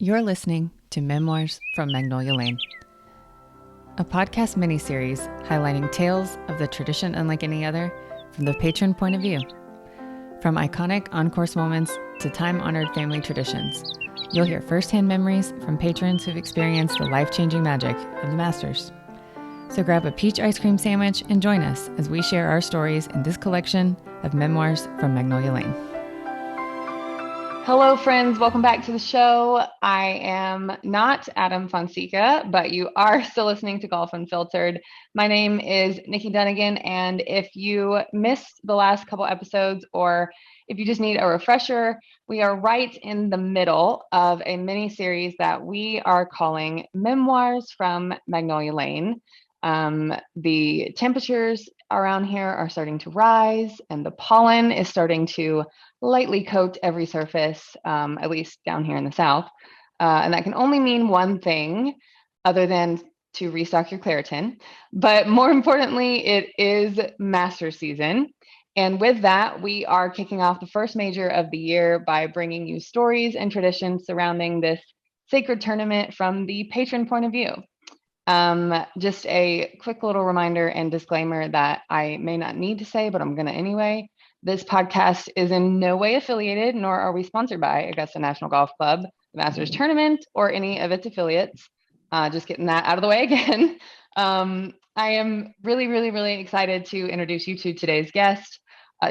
You're listening to Memoirs from Magnolia Lane, a podcast miniseries highlighting tales of the tradition unlike any other from the patron point of view. From iconic on-course moments to time-honored family traditions, you'll hear firsthand memories from patrons who've experienced the life-changing magic of the Masters. So grab a peach ice cream sandwich and join us as we share our stories in this collection of Memoirs from Magnolia Lane. Hello, friends. Welcome back to the show. I am not Adam Fonseca, but you are still listening to Golf Unfiltered. My name is Nikki Dunnigan, and if you missed the last couple episodes or if you just need a refresher, we are right in the middle of a mini series that we are calling Memoirs from Magnolia Lane. The temperatures around here are starting to rise, and the pollen is starting to lightly coat every surface, at least down here in the South. And that can only mean one thing other than to restock your Claritin. But more importantly, it is Master season. And with that, we are kicking off the first major of the year by bringing you stories and traditions surrounding this sacred tournament from the patron point of view. Just a quick little reminder and disclaimer that I may not need to say, but I'm going to anyway. This podcast is in no way affiliated, nor are we sponsored by Augusta National Golf Club, the Masters Tournament, or any of its affiliates. Just getting that out of the way again. I am really excited to introduce you to today's guest.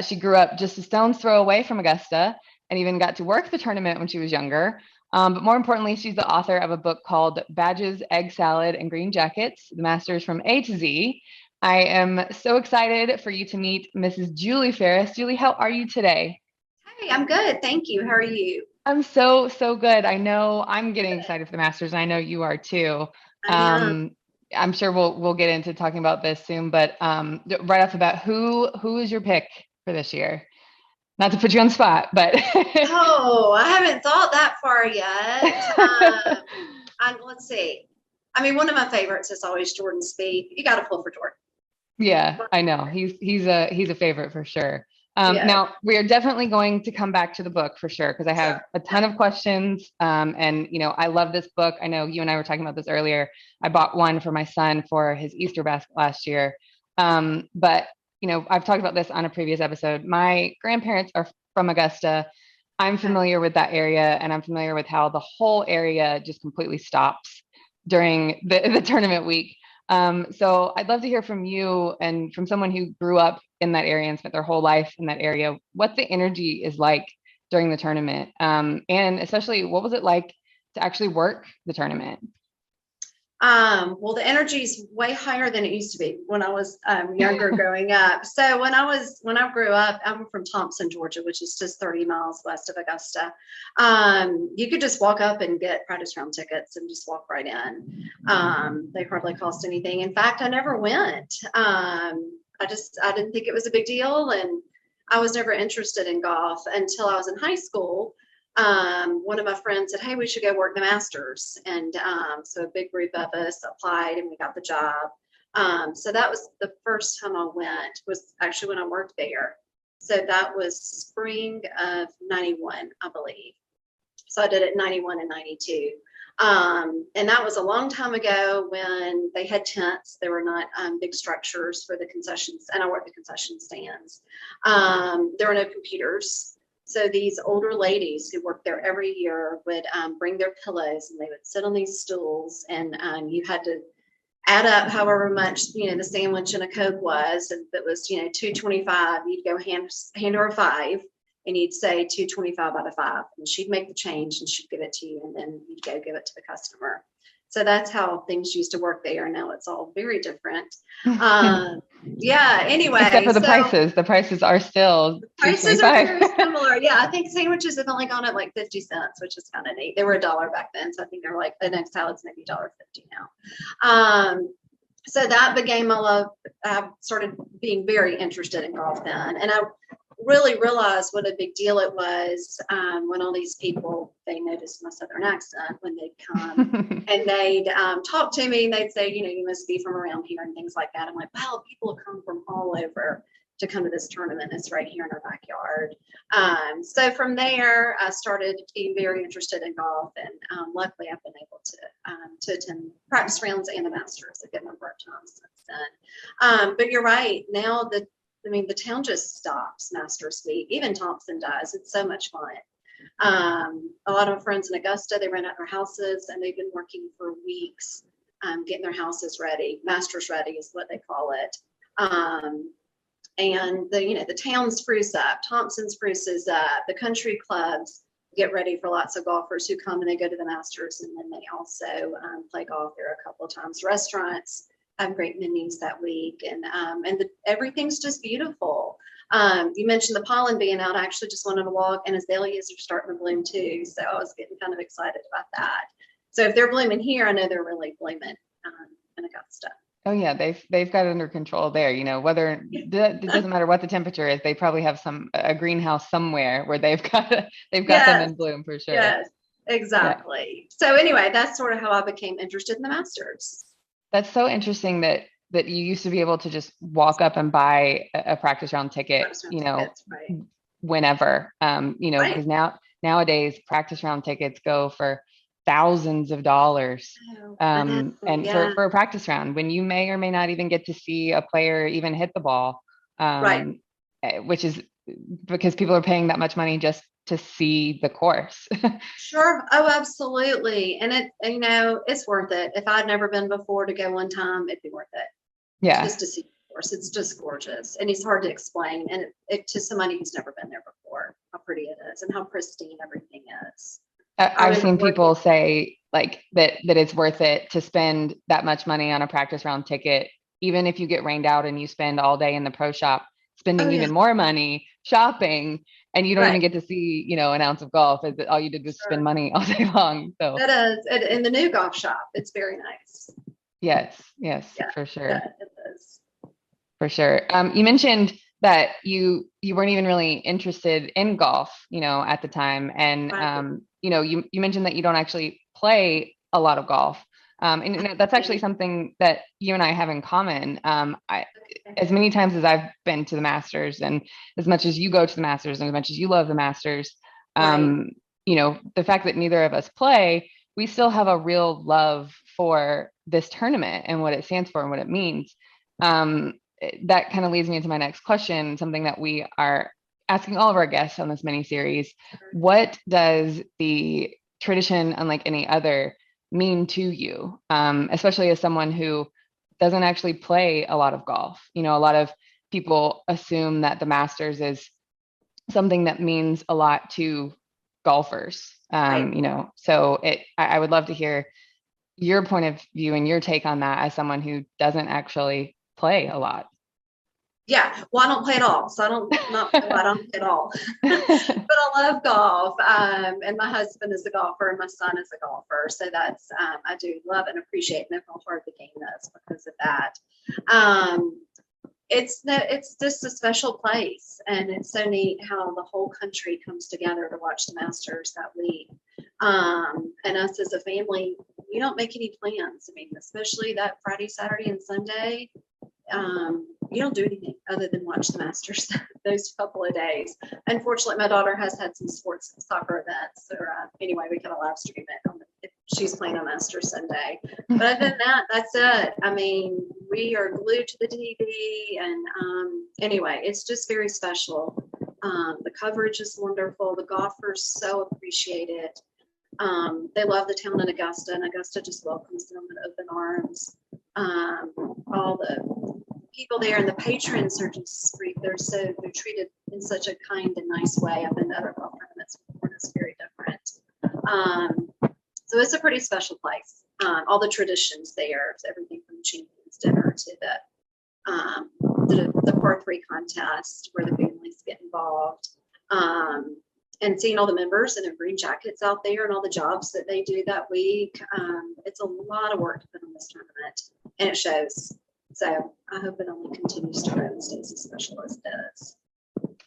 She grew up just a stone's throw away from Augusta and even got to work the tournament when she was younger. But more importantly, she's the author of a book called Badges, Egg Salad, and Green Jackets, the Masters from A to Z. I am so excited for you to meet Mrs. Julie Ferris. Julie, how are you today? Hey, I'm good. Thank you. How are you? I'm so good. I know I'm getting excited for the Masters, and I know you are too. I'm sure we'll get into talking about this soon, but right off the bat, who is your pick for this year? Not to put you on the spot, but I haven't thought that far yet. Let's see. I mean, one of my favorites is always Jordan Spieth. You got to pull for Jordan. Yeah, I know. He's a favorite for sure. Yeah. Now we are definitely going to come back to the book for sure, because I have a ton of questions. And I love this book. I know you and I were talking about this earlier. I bought one for my son for his Easter basket last year. But I've talked about this on a previous episode. My grandparents are from Augusta. I'm familiar with that area, and I'm familiar with how the whole area just completely stops during the tournament week. So I'd love to hear from you and from someone who grew up in that area and spent their whole life in that area, what the energy is like during the tournament. And especially, what was it like to actually work the tournament? Well, the energy is way higher than it used to be when I was younger growing up. So when I grew up, I'm from Thompson, Georgia, which is just 30 miles west of Augusta. You could just walk up and get practice round tickets and just walk right in. They hardly cost anything. In fact, I never went. I didn't think it was a big deal, and I was never interested in golf until I was in high school. One of my friends said, "Hey, we should go work the Masters." And so a big group of us applied and we got the job. So that was the first time I went, was actually when I worked there. So that was spring of 91, I believe. So I did it in 91 and 92. And that was a long time ago when they had tents. There were not big structures for the concessions, and I worked the concession stands. There were no computers. So these older ladies who worked there every year would bring their pillows, and they would sit on these stools, and you had to add up however much the sandwich and a Coke was. And if it was $2.25, you'd go hand her a $5, and you'd say $2.25 out of $5, and she'd make the change and she'd give it to you, and then you'd go give it to the customer. So that's how things used to work there. Now it's all very different. Yeah. Anyway, except for the prices. The prices are still prices are very similar. Yeah, I think sandwiches have only gone up like 50 cents, which is kind of neat. They were $1 back then, so I think they're like the next salad's maybe $1.50 now. So that became my love. I started being very interested in golf then, and I really realized what a big deal it was when all these people, they noticed my Southern accent when they'd come and they'd talk to me, and they'd say, you must be from around here and things like that. I'm like, wow, people have come from all over to come to this tournament. It's right here in our backyard. So from there, I started being very interested in golf, and luckily I've been able to attend practice rounds and the Masters a good number of times since then. But you're right. Now the town just stops Masters Week. Even Thompson does. It's so much fun. A lot of my friends in Augusta, they rent out their houses, and they've been working for weeks, getting their houses ready. Masters ready is what they call it. And the town spruce up, Thompson spruces up, the country clubs get ready for lots of golfers who come and they go to the Masters, and then they also play golf there a couple of times. Restaurants have great menus that week, and everything's just beautiful. You mentioned the pollen being out. I actually just went on a walk, and azaleas are starting to bloom too, so I was getting kind of excited about that. So if they're blooming here, I know they're really blooming in Augusta. Oh yeah, they've got it under control there. Whether it doesn't matter what the temperature is, they probably have a greenhouse somewhere where they've got them in bloom for sure. Yes, exactly. Yeah. So anyway, that's sort of how I became interested in the Masters. That's so interesting that you used to be able to just walk up and buy a practice round ticket, right. Whenever, because nowadays practice round tickets go for thousands of dollars. And yeah. for a practice round, when you may or may not even get to see a player even hit the ball, right. Which is because people are paying that much money just to see the course. Sure. Oh, absolutely. And it's worth it. If I'd never been before, to go one time, it'd be worth it. Yeah. Just to see the course. It's just gorgeous. And it's hard to explain. And it to somebody who's never been there before, how pretty it is and how pristine everything is. I've seen people say like that it's worth it to spend that much money on a practice round ticket, even if you get rained out and you spend all day in the pro shop, spending even more money shopping, and you don't even get to see, an ounce of golf. All you did was spend money all day long. So that is in the new golf shop. It's very nice. Yes, yeah, for sure. Yeah, it is. For sure. You mentioned that you weren't even really interested in golf, at the time. And, you mentioned that you don't actually play a lot of golf. And that's actually something that you and I have in common. As many times as I've been to the Masters, and as much as you go to the Masters, and as much as you love the Masters, the fact that neither of us play, we still have a real love for this tournament and what it stands for and what it means. That kind of leads me into my next question, something that we are asking all of our guests on this mini series. What does the tradition, unlike any other, mean to you, especially as someone who doesn't actually play a lot of golf? A lot of people assume that the Masters is something that means a lot to golfers, so I would love to hear your point of view and your take on that as someone who doesn't actually play a lot. Yeah, well, I don't play at all, so I don't play at all. But I love golf, and my husband is a golfer, and my son is a golfer, so that's I do love and appreciate and know how hard the game is because of that. It's just a special place, and it's so neat how the whole country comes together to watch the Masters that week. And us as a family, we don't make any plans. I mean, especially that Friday, Saturday, and Sunday. You don't do anything other than watch the Masters those couple of days. Unfortunately, my daughter has had some sports soccer events, or anyway, we kind of live stream it if she's playing on Masters Sunday. But other than that, that's it. I mean, we are glued to the TV, and anyway, it's just very special. The coverage is wonderful. The golfers so appreciate it. They love the town in Augusta, and Augusta just welcomes them with open arms. All the people there and the patrons are just great. They're treated in such a kind and nice way. I've been to other golf tournaments before, and it's very different. So it's a pretty special place. All the traditions there, everything from Champions Dinner to the par 3 contest where the families get involved. And seeing all the members in their green jackets out there and all the jobs that they do that week. It's a lot of work to put on this tournament, and it shows. So I hope it only continues to grow and stays as special as it is.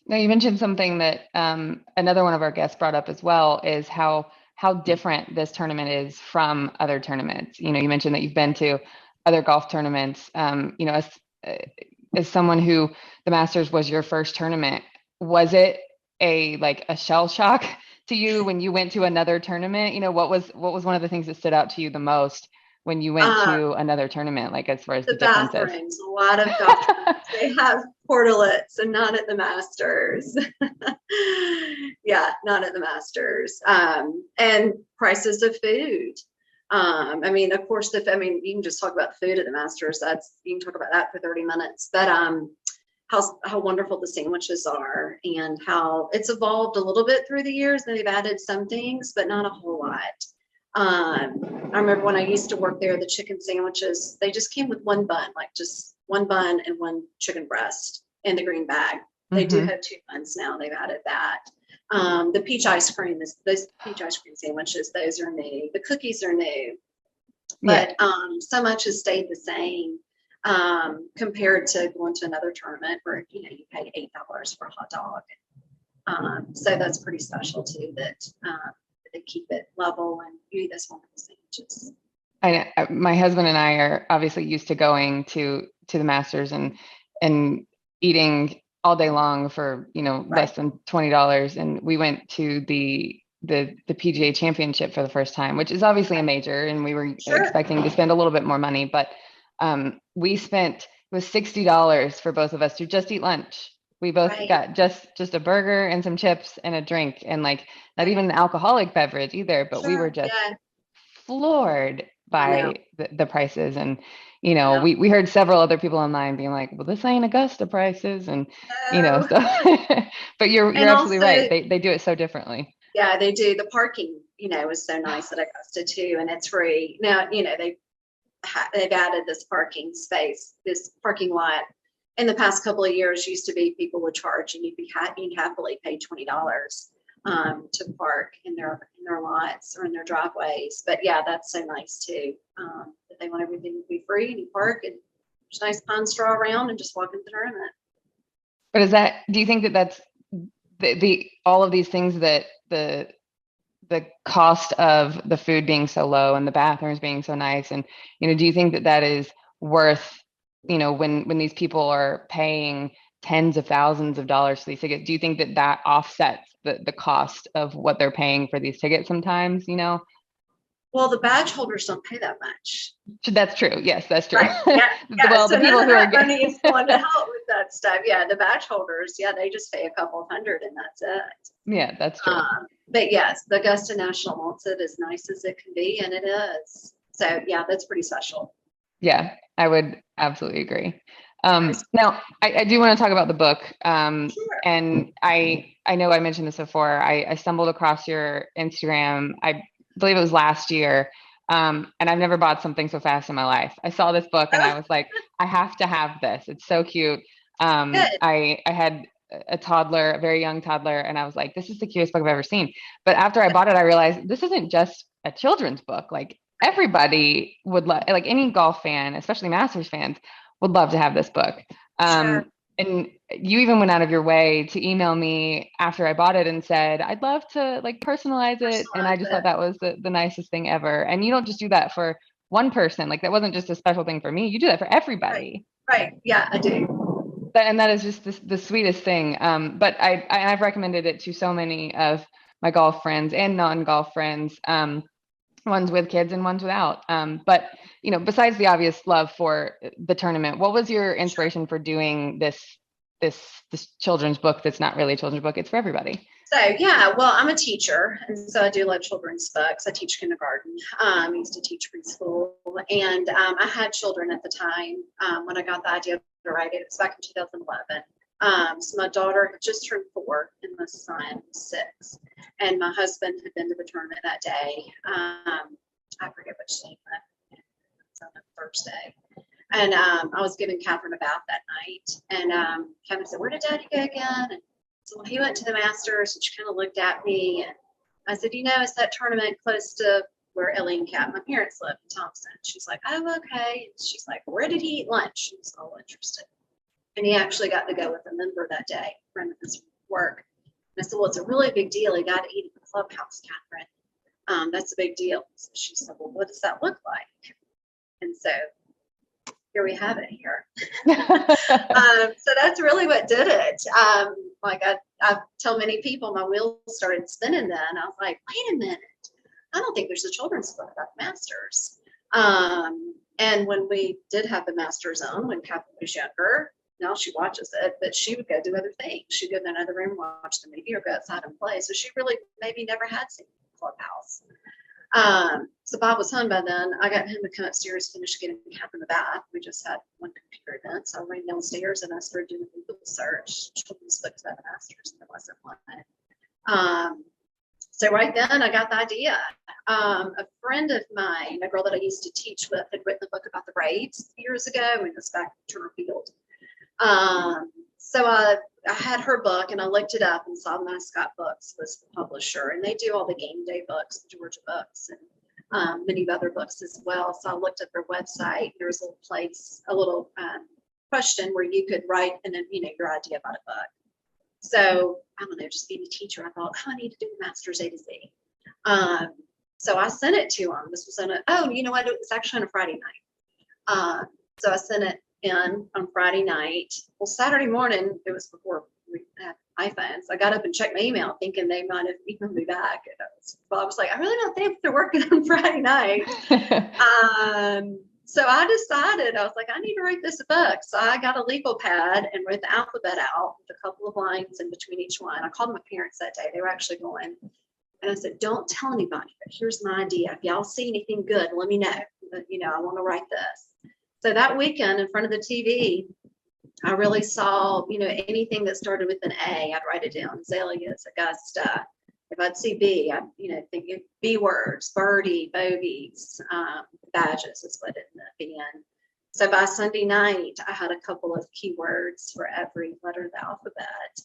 Now, you mentioned something that another one of our guests brought up as well, is how different this tournament is from other tournaments. You mentioned that you've been to other golf tournaments. as someone who the Masters was your first tournament, was it a shell shock to you when you went to another tournament? What was one of the things that stood out to you the most when you went to another tournament, like as far as The the differences? bathrooms, a lot of golf tournaments, they have portalets and not at the Masters. Yeah, not at the Masters. And prices of food. I mean, of course, you can just talk about the food at the Masters. You can talk about that for 30 minutes. But how wonderful the sandwiches are, and how it's evolved a little bit through the years. And they've added some things, but not a whole lot. I remember when I used to work there, the chicken sandwiches, they just came with one bun, like just one bun and one chicken breast in the green bag. They do have two buns now. They've added that. The peach ice cream those peach ice cream sandwiches, those are new. The cookies are new, but so much has stayed the same compared to going to another tournament where you pay $8 for a hot dog. So that's pretty special too, that they keep it level and you eat those wonderful sandwiches. My husband and I are obviously used to going to the Masters and eating all day long for less than $20, and we went to the PGA Championship for the first time, which is obviously a major, and we were expecting to spend a little bit more money, but we spent, it was $60 for both of us to just eat lunch. We both got just a burger and some chips and a drink, and like not even an alcoholic beverage either, but we were just floored by the prices. And we heard several other people online being like, well, this ain't Augusta prices, and so but you're absolutely right, they do it so differently. Yeah, they do. The parking is so nice at Augusta too, and it's free now. They've added this parking space, this parking lot. In the past couple of years, used to be people would charge, and you'd happily pay $20 to park in their lots or in their driveways. But yeah, that's so nice too. That they want everything to be free, and you park, and there's nice pine straw around, and just walk in the tournament. But do you think that that's the all of these things, that the cost of the food being so low and the bathrooms being so nice, and do you think that is worth when these people are paying tens of thousands of dollars for these tickets? Do you think that offsets the cost of what they're paying for these tickets sometimes? Well, the badge holders don't pay that much. That's true. Yes, that's true. Right. Yeah. Well, so the people who are money is going to help with that stuff. Yeah, the badge holders, they just pay a couple hundred, and that's it. Yeah, that's true. But yes, the Augusta National wants it as nice as it can be, and it is. So yeah, that's pretty special. Yeah, I would absolutely agree. Now, I do want to talk about the book. And I know I mentioned this before. I stumbled across your Instagram, I believe it was last year. And I've never bought something so fast in my life. I saw this book and I was like, I have to have this. It's so cute. I had a toddler, a very young toddler, and I was like, this is the cutest book I've ever seen. But after I bought it, I realized this isn't just a children's book. Like everybody would love, like any golf fan, especially Masters fans, would love to have this book. And you even went out of your way to email me after I bought it and said, I'd love to like personalize it. And I just thought that was the nicest thing ever. And you don't just do that for one person. Like that wasn't just a special thing for me. You do that for everybody. Right. Yeah, I do. And that is just the sweetest thing. But I've recommended it to so many of my golf friends and non-golf friends, ones with kids and ones without. But besides the obvious love for the tournament, what was your inspiration for doing this children's book that's not really a children's book? It's for everybody. So yeah, well, I'm a teacher, and so I do love children's books. I teach kindergarten. I used to teach preschool, and I had children at the time when I got the idea to write it. It was back in 2011. So my daughter had just turned 4 and my son was 6. And my husband had been to the tournament that day. I forget which day, but it was on a Thursday. And I was giving Catherine a bath that night. And Catherine said, where did Daddy go again? And so he went to the Masters, and she kind of looked at me. And I said, it's that tournament close to where Ellie and Kat, my parents, live in Thompson. She's like, oh, okay. And she's like, where did he eat lunch? She was all interested. And he actually got to go with a member that day, a friend of his work. And I said, well, it's a really big deal. He got to eat at the clubhouse, Catherine. That's a big deal. So she said, well, what does that look like? And so here we have it here. So that's really what did it. Like I tell many people, my wheels started spinning then. I was like, wait a minute. I don't think there's a children's book about the Masters. And when we did have the Masters on, when Catherine was younger, now she watches it, but she would go do other things. She'd go in another room, watch the movie, or go outside and play. So she really maybe never had seen Clubhouse. So Bob was home by then. I got him to come upstairs, finish getting Catherine the bath. We just had one computer event. So I ran downstairs and I started doing a Google search, children's books about the Masters, and there wasn't one. So right then I got the idea. A friend of mine, a girl that I used to teach with, had written a book about the Braves years ago, and it was back in Turner Field. So I had her book and I looked it up and saw Mascot Books was the publisher, and they do all the game day books, the Georgia books, and many other books as well. So I looked at their website. There was a little place, a little question where you could write and then, your idea about a book. So I don't know, just being a teacher, I thought, I need to do the Masters A to Z. So I sent it to him. This was you know what? It was actually on a Friday night. So I sent it in on Friday night. Well, Saturday morning, it was before we had iPhones. I got up and checked my email thinking they might have emailed me back. And I was like, I really don't think they're working on Friday night. So I decided, I was like, I need to write this book. So I got a legal pad and wrote the alphabet out with a couple of lines in between each one. I called my parents that day. They were actually going. And I said, don't tell anybody, but here's my idea. If y'all see anything good, let me know. But, I want to write this. So that weekend in front of the TV, I really saw, anything that started with an A, I'd write it down. Azaleas, Augusta. If I'd see B, I'd, think of B words, birdie, bogeys, badges is what it ended up being. So by Sunday night, I had a couple of keywords for every letter of the alphabet.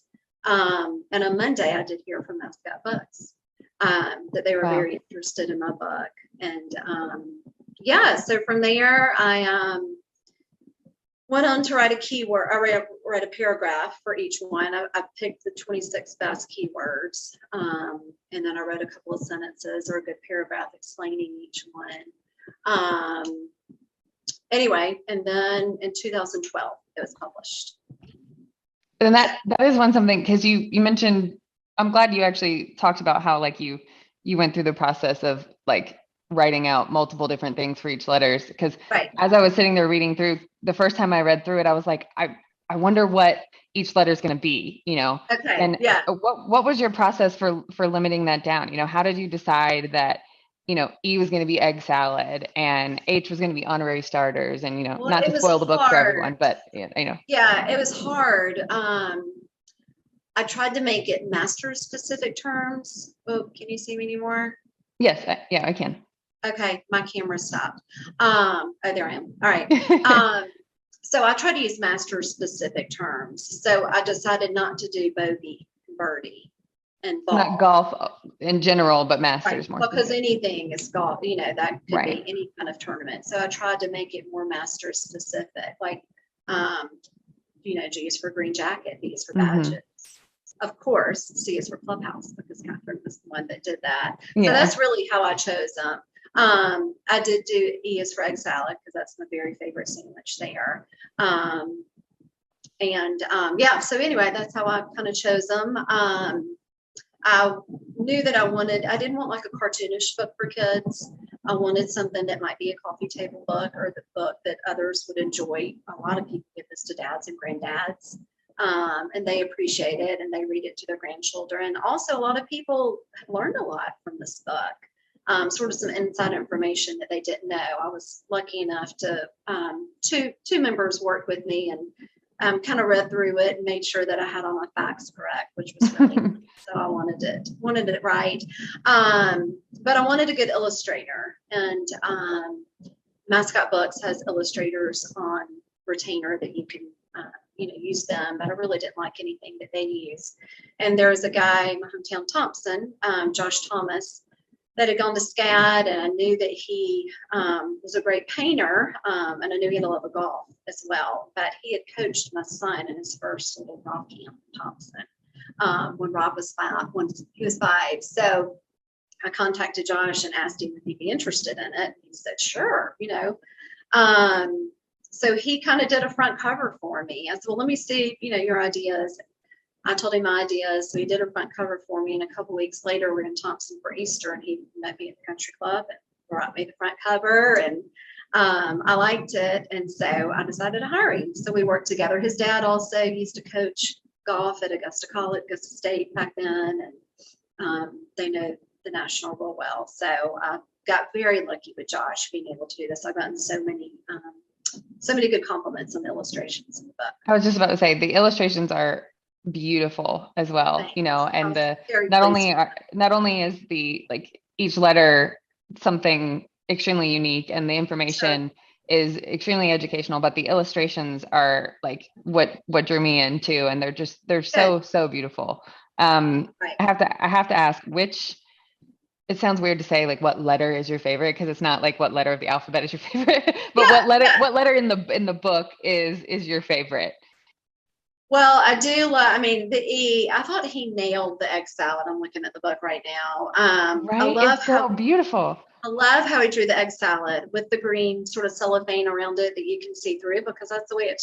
And on Monday, I did hear from Mascot Books that they were very interested in my book. And so from there, I went on to write a keyword. I read a paragraph for each one. I picked the 26 best keywords, and then I wrote a couple of sentences or a good paragraph explaining each one. Anyway, and then in 2012, it was published. And that is something, because you mentioned, I'm glad you actually talked about how you went through the process of writing out multiple different things for each letters, because as I was sitting there reading through, the first time I read through it, I was like, I wonder what each letter is going to be, Okay. And what was your process for limiting that down? How did you decide that, E was going to be egg salad and H was going to be honorary starters, and, not to spoil the book for everyone, but Yeah, it was hard. I tried to make it master specific terms. Oh, can you see me anymore? Yes. I can. Okay, my camera stopped. Oh, there I am. All right. So I try to use master specific terms. So I decided not to do bogey, birdie, and ball. Not golf in general, but Masters more. Because anything is golf, that could be any kind of tournament. So I tried to make it more master specific, G is for green jacket, B is for badges. Of course, C is for clubhouse, because Catherine was the one that did that. So that's really how I chose them. I did do E is for egg salad, because that's my very favorite sandwich there. So anyway, that's how I kind of chose them. I knew that I didn't want a cartoonish book for kids. I wanted something that might be a coffee table book, or the book that others would enjoy. A lot of people give this to dads and granddads. And they appreciate it and they read it to their grandchildren. Also, a lot of people have learned a lot from this book, sort of some inside information that they didn't know. I was lucky enough to, two members worked with me and kind of read through it and made sure that I had all my facts correct, which was really nice. So I wanted it right. But I wanted a good illustrator, and Mascot Books has illustrators on retainer that you can use them, but I really didn't like anything that they use. And there was a guy in my hometown, Thompson, Josh Thomas, that had gone to SCAD, and I knew that he was a great painter, and I knew he had a love of golf as well. But he had coached my son in his first little golf camp in Thompson when Rob was 5, when he was 5. So I contacted Josh and asked him if he'd be interested in it. He said, sure, so he kind of did a front cover for me. I said, well, let me see, your ideas. I told him my ideas. So he did a front cover for me. And a couple weeks later, we're in Thompson for Easter, and he met me at the country club and brought me the front cover. And I liked it. And so I decided to hire him. So we worked together. His dad also used to coach golf at Augusta College, Augusta State back then. And they know the National real well. So I got very lucky with Josh being able to do this. I've gotten so many good compliments on the illustrations in the book. I was just about to say the illustrations are beautiful as well. Thanks. And not only is the like each letter something extremely unique, and the information is extremely educational, but the illustrations are like what drew me in too, and they're so beautiful. Right. I have to ask, it sounds weird to say like what letter is your favorite, because it's not like what letter of the alphabet is your favorite, but what letter in the book is your favorite? Well, I do love, the E. I thought he nailed the egg salad. I'm looking at the book right now. Right, I love it's so beautiful. I love how he drew the egg salad with the green sort of cellophane around it that you can see through, because that's the way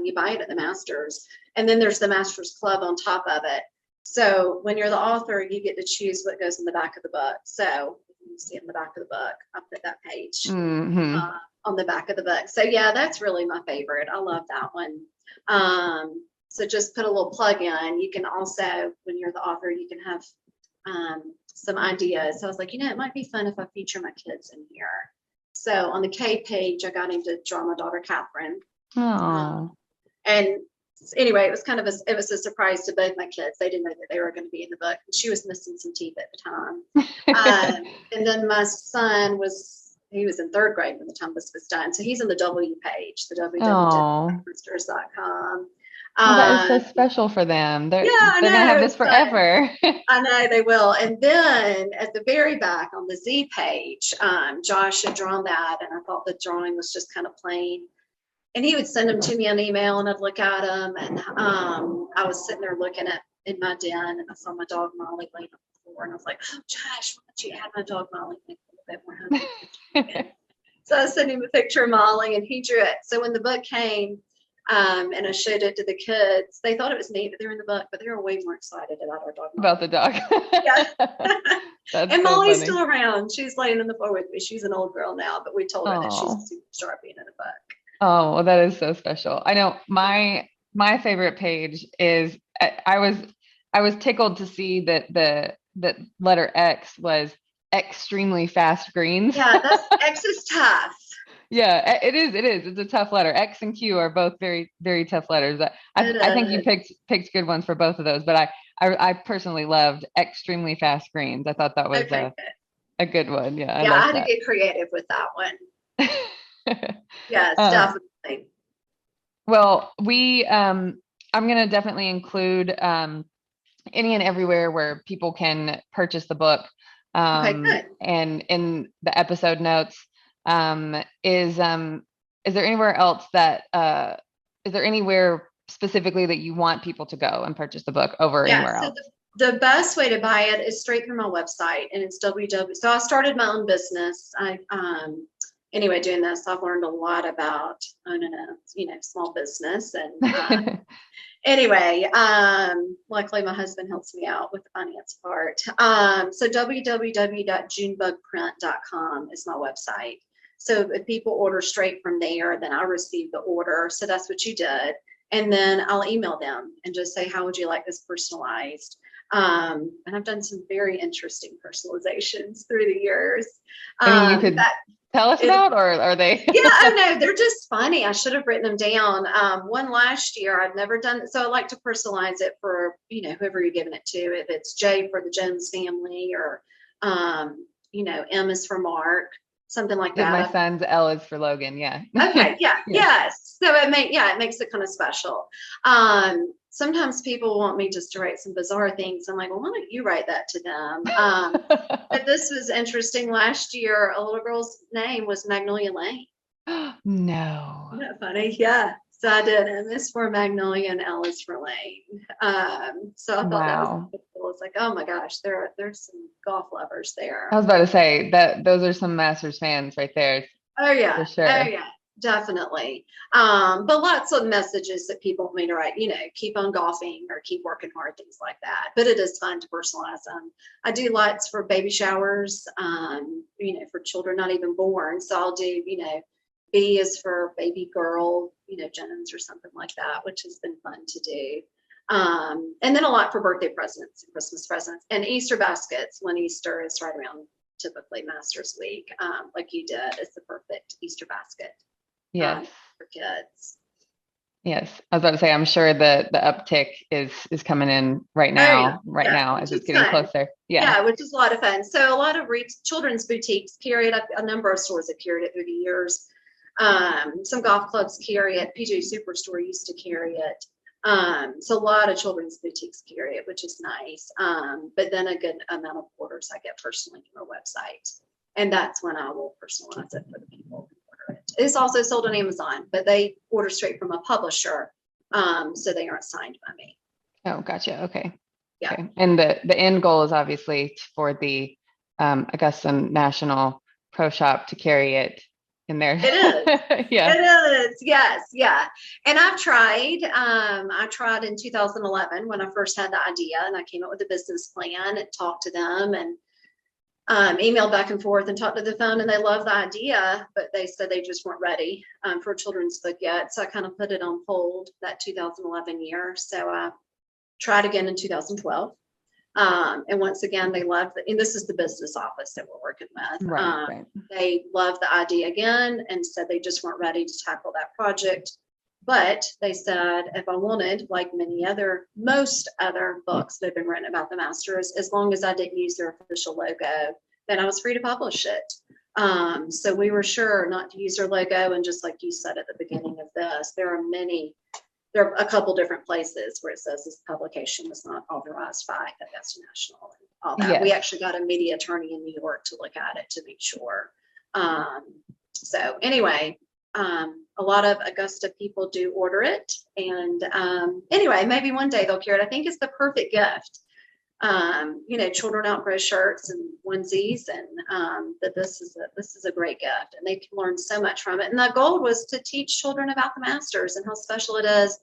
you buy it at the Masters. And then there's the Masters Club on top of it. So when you're the author, you get to choose what goes in the back of the book. So you can see in the back of the book, I'll put that page on the back of the book. So yeah, that's really my favorite. I love that one. So just put a little plug in. You can also, when you're the author, you can have some ideas. So I was like, it might be fun if I feature my kids in here. So on the K page, I got him to draw my daughter, Catherine. And anyway, it was a surprise to both my kids. They didn't know that they were going to be in the book. She was missing some teeth at the time. And then my son he was in third grade when the time this was done. So he's on the W page, the www.roosters.com. That is so special for them. They're going to have this forever. I know they will. And then at the very back on the Z page, Josh had drawn that, and I thought the drawing was just kind of plain. And he would send them to me on email, and I'd look at them. And I was sitting there looking in my den, and I saw my dog Molly laying on the floor, and I was like, oh, Josh, why don't you add my dog Molly? Bit more So I sent him a picture of Molly, and he drew it. So when the book came and I showed it to the kids, they thought it was neat that they're in the book, but they were way more excited about our dog Molly. About the dog. Yeah. And Molly's still around. She's laying on the floor with me. She's an old girl now, but we told her that she's a superstar being in a book. Oh, well, that is so special. I know my favorite page is I was tickled to see that the letter X was extremely fast greens. Yeah, X is tough. Yeah, it is. It's a tough letter. X and Q are both very, very tough letters. I think you picked good ones for both of those, but I personally loved extremely fast greens. I thought that was a good one. Yeah, I had to get creative with that one. Yes, definitely. Well, I'm going to definitely include any and everywhere where people can purchase the book. Good. And in the episode notes, is there anywhere else is there anywhere specifically that you want people to go and purchase the book over anywhere else? The best way to buy it is straight through my website, and it's www. So I started my own business. Anyway, doing this, I've learned a lot about owning a small business. And anyway, luckily my husband helps me out with the finance part. So www.junebugprint.com is my website. So if people order straight from there, then I receive the order. So that's what you did. And then I'll email them and just say, how would you like this personalized? And I've done some very interesting personalizations through the years. You could tell us about, or are they? Yeah, I know. They're just funny. I should have written them down. One last year, I'd never done it. So I like to personalize it for, whoever you're giving it to. If it's J for the Jones family, or, M is for Mark, something like that. My son's L is for Logan. Yeah. Okay. Yeah. Yes. So it makes it kind of special. Sometimes people want me just to write some bizarre things. I'm like, well, why don't you write that to them? But this was interesting. Last year, a little girl's name was Magnolia Lane. No. Isn't that funny? Yeah. So I did M is for Magnolia and L is for Lane. So I thought that was cool. It's like, oh my gosh, there's some golf lovers there. I was about to say that those are some Masters fans right there. Oh yeah. For sure. Oh yeah. definitely. But lots of messages that people want me to write, keep on golfing or keep working hard, things like that. But it is fun to personalize them. I do lots for baby showers, for children not even born. So I'll do, B is for baby girl, Jones or something like that, which has been fun to do. And then a lot for birthday presents and Christmas presents and Easter baskets when Easter is right around typically Masters Week, like you did. It's the perfect Easter basket. Yes. For kids. Yes. I was about to say, I'm sure the uptick is coming in right now, as it's getting closer. Yeah, which is a lot of fun. So a lot of children's boutiques carry it up. A number of stores have carried it through the years. Some golf clubs carry it. PJ Superstore used to carry it. So a lot of children's boutiques carry it, which is nice. But then a good amount of orders I get personally from our website. And that's when I will personalize it for the people who order it. It's also sold on Amazon, but they order straight from a publisher. So they aren't signed by me. Oh, gotcha. Okay. Yeah. Okay. And the end goal is obviously for the Augusta National Pro Shop to carry it in there. It is. Yeah. It is. Yes. Yeah. And I've tried. I tried in 2011 when I first had the idea, and I came up with a business plan and talked to them and emailed back and forth and talked to the phone, and they loved the idea, but they said they just weren't ready for a children's book yet. So I kind of put it on hold that 2011 year. So I tried again in 2012. And once again, they loved and this is the business office that we're working with. Right. They loved the idea again and said they just weren't ready to tackle that project. But they said if I wanted, like most other books that have been written about the Masters, as long as I didn't use their official logo, then I was free to publish it. So we were sure not to use their logo. And just like you said at the beginning of this, there are a couple different places where it says this publication was not authorized by Augusta National and all that. Yes. We actually got a media attorney in New York to look at it to make sure. So anyway, a lot of Augusta people do order it. And anyway, maybe one day they'll carry it. I think it's the perfect gift. Children outgrow shirts and onesies, and that this is a great gift, and they can learn so much from it. And the goal was to teach children about the Masters and how special it is,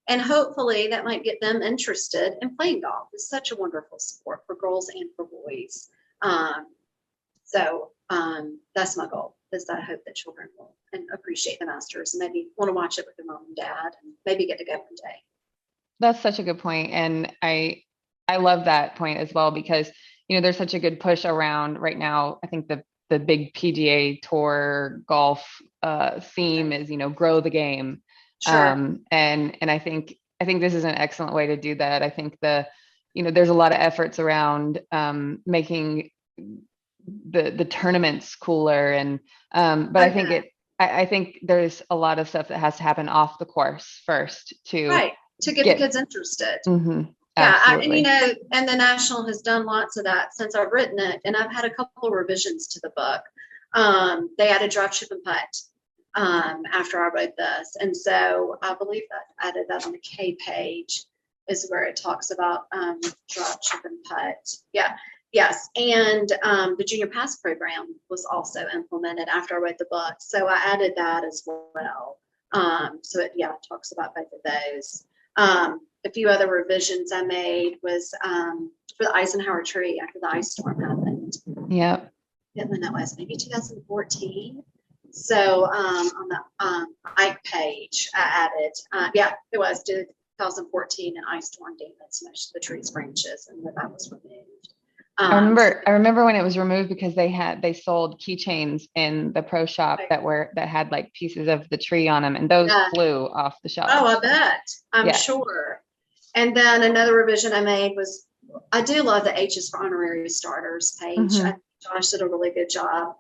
and hopefully that might get them interested in playing golf. It's such a wonderful sport for girls and for boys. So that's my goal. Is that I hope that children will appreciate the Masters and maybe want to watch it with their mom and dad, and maybe get to go one day. That's such a good point, and I love that point as well, because, there's such a good push around right now. I think the big PGA Tour golf theme is, grow the game. Sure. And I think this is an excellent way to do that. I think there's a lot of efforts around making the tournaments cooler, and but I think there's a lot of stuff that has to happen off the course first to get the kids interested. Mm-hmm. Yeah, and the National has done lots of that since I've written it, and I've had a couple of revisions to the book. They added drop, chip, and putt after I wrote this, and so I believe that I added that on the K page is where it talks about drop, chip, and putt. Yeah, yes, and the Junior Pass program was also implemented after I wrote the book, so I added that as well. So it talks about both of those. A few other revisions I made was for the Eisenhower tree after the ice storm happened. Yep. When that was maybe 2014. So on the Ike page, I added, it was 2014, an ice storm damaged most of the tree's branches, and that was removed. I remember when it was removed because they sold keychains in the pro shop that had like pieces of the tree on them, and those flew off the shelf. Oh, I bet. I'm sure. And then another revision I made was, I do love the H's for honorary starters page. Mm-hmm. I think Josh did a really good job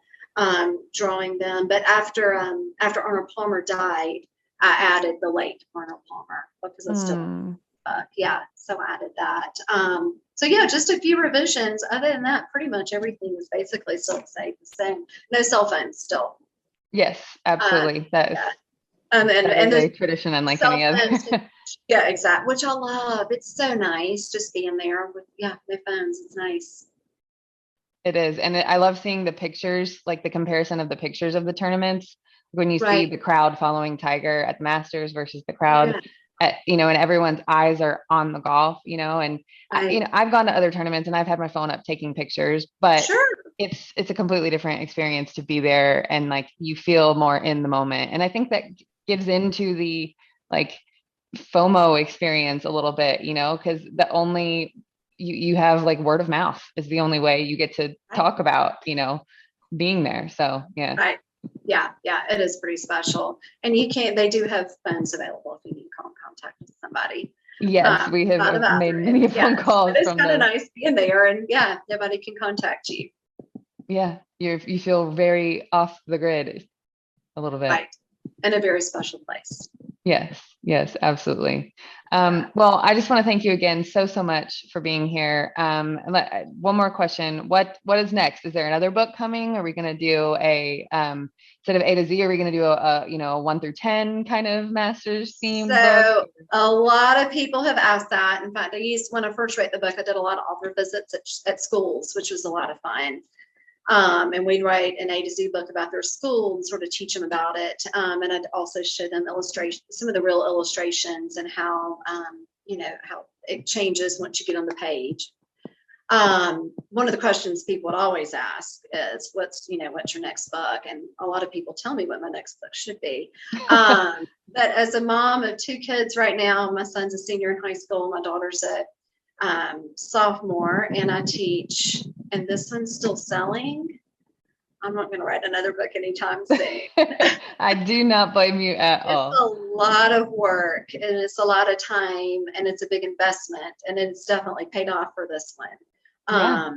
drawing them. But after Arnold Palmer died, I added the late Arnold Palmer because I still so I added that. So just a few revisions. Other than that, pretty much everything was basically still the same. No cell phones still. Yes, absolutely. That is and a tradition unlike any other. Yeah, exactly. Which I love. It's so nice just being there with no phones. It's nice. It is. And I love seeing the pictures, like the comparison of the pictures of the tournaments when you see Right. the crowd following Tiger at the Masters versus the crowd Yeah. at, and everyone's eyes are on the golf, and Right. I've gone to other tournaments and I've had my phone up taking pictures, but Sure. it's a completely different experience to be there and like you feel more in the moment. And I think that gives into the like FOMO experience a little bit, because the only you have like word of mouth is the only way you get to Right. talk about, being there. So yeah. Right. Yeah. Yeah. It is pretty special. And they do have phones available if you need contact with somebody. Yes, we Not have about made it. many phone Yes. But calls it's from kind of those. nice being there and yeah, nobody can contact you. Yeah, you feel very off the grid a little bit. Right. In a very special place. Yes, yes, absolutely. Yeah. Well, I just want to thank you again so much for being here. One more question. What is next? Is there another book coming? Are we going to do instead of A to Z, are we going to do a 1 through 10 kind of master's themed book? So a lot of people have asked that. In fact, when I first wrote the book, I did a lot of author visits at schools, which was a lot of fun. And we'd write an A to Z book about their school and sort of teach them about it. And I'd also show them some of the real illustrations and how, how it changes once you get on the page. One of the questions people would always ask is what's your next book? And a lot of people tell me what my next book should be. But as a mom of 2 kids right now, my son's a senior in high school, my daughter's a sophomore, and I teach, and this one's still selling. I'm not going to write another book anytime soon. I do not blame you at all. It's a lot of work and it's a lot of time and it's a big investment, and it's definitely paid off for this one. Yeah.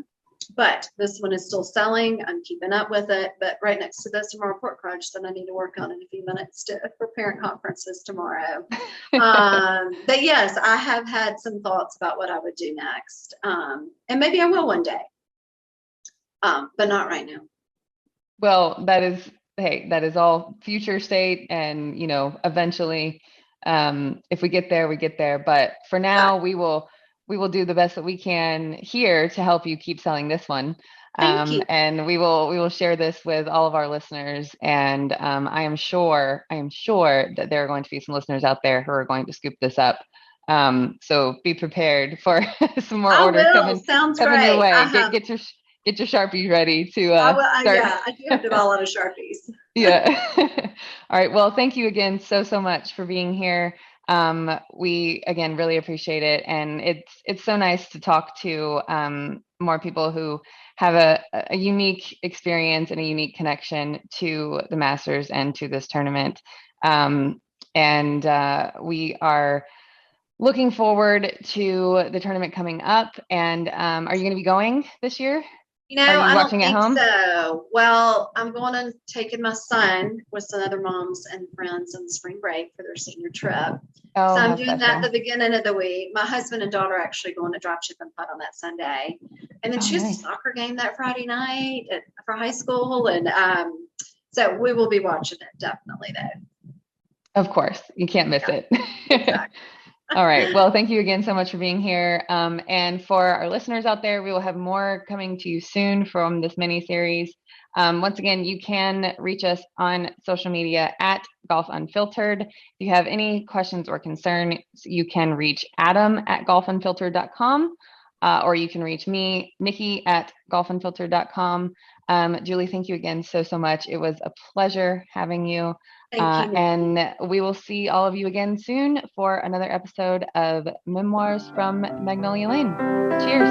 But this one is still selling. I'm keeping up with it. But right next to this are more report cards that I need to work on in a few minutes for parent conferences tomorrow. But yes, I have had some thoughts about what I would do next. And maybe I will one day. But not right now. Well, that is all future state. And, eventually, if we get there, we get there. But for now, we will do the best that we can here to help you keep selling this one. Thank you. And we will share this with all of our listeners. And I am sure that there are going to be some listeners out there who are going to scoop this up. So be prepared for some more orders coming your way. Get your Sharpies ready to start. Yeah, I do have to buy a lot of Sharpies. Yeah. All right. Well, thank you again so much for being here. We again really appreciate it, and it's so nice to talk to more people who have a unique experience and a unique connection to the Masters and to this tournament. And we are looking forward to the tournament coming up. And are you going to be going this year? I don't think so. Well, I'm going to taking my son with some other moms and friends on spring break for their senior trip. Oh, so I'm doing that at the beginning of the week. My husband and daughter are actually going to drop ship and putt on that Sunday. And then she has a soccer game that Friday night for high school. And so we will be watching it definitely though. Of course. You can't miss it. Exactly. All right. Well, thank you again so much for being here. And for our listeners out there, we will have more coming to you soon from this mini series. Once again, you can reach us on social media at Golf Unfiltered. If you have any questions or concerns, you can reach Adam at golfunfiltered.com, or you can reach me, Nikki, at golfunfiltered.com. Julie, thank you again so much. It was a pleasure having you. Thank you. And we will see all of you again soon for another episode of Memoirs from Magnolia Lane. Cheers.